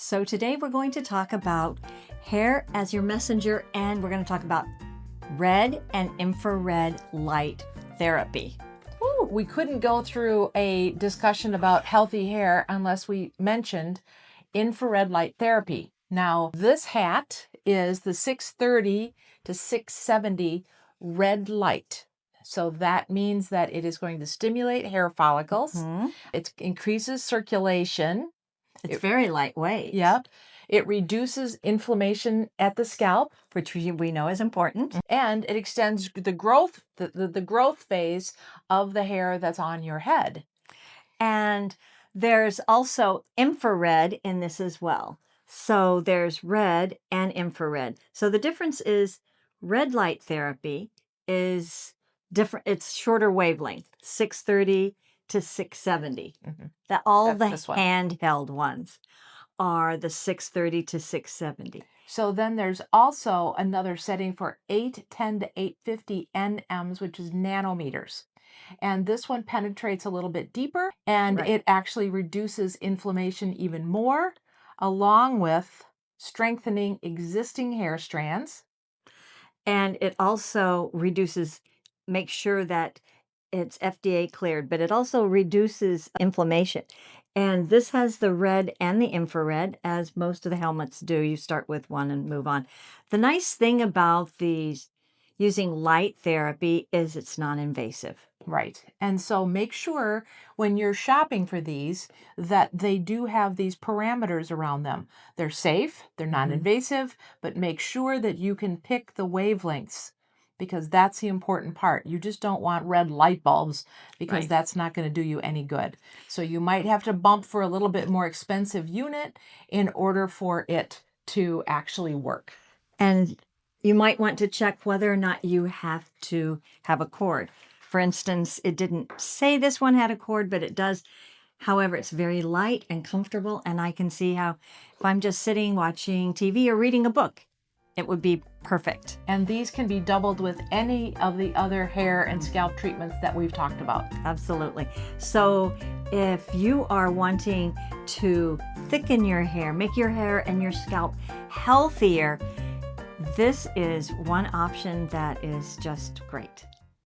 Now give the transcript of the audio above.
So today we're going to talk about hair as your messenger, and we're going to talk about red and infrared light therapy. Ooh, we couldn't go through a discussion about healthy hair unless we mentioned infrared light therapy. Now, this hat is the 630 to 670 red light. So that means that it is going to stimulate hair follicles. It increases circulation. It's very lightweight. Yep. It reduces inflammation at the scalp, Which we know is important. and it extends the growth, the growth phase of the hair that's on your head. And there's also infrared in this as well. So there's red and infrared. So the difference is red light therapy is different. It's shorter wavelength, 630 to 670. That all That's this the one. handheld ones are the 630 to 670. So then there's also another setting for 810 to 850 nms, which is nanometers. And this one penetrates a little bit deeper, and Right. it actually reduces inflammation even more, along with strengthening existing hair strands. And it also makes sure that it's FDA cleared, but it also reduces inflammation. And this has the red and the infrared, as most of the helmets do. You start with one and move on. The nice thing about these using light therapy is it's non-invasive. Right. And so make sure when you're shopping for these that they do have these parameters around them. They're safe, they're non-invasive, but make sure that you can pick the wavelengths, because that's the important part. You just don't want red light bulbs, because Right. that's not going to do you any good. So you might have to bump for a little bit more expensive unit in order for it to actually work. And you might want to check whether or not you have to have a cord. For instance, it didn't say this one had a cord, but it does. However, it's very light and comfortable, and I can see how if I'm just sitting watching TV or reading a book, it would be perfect. And these can be doubled with any of the other hair and scalp treatments that we've talked about. Absolutely. So if you are wanting to thicken your hair, make your hair and your scalp healthier, this is one option that is just great.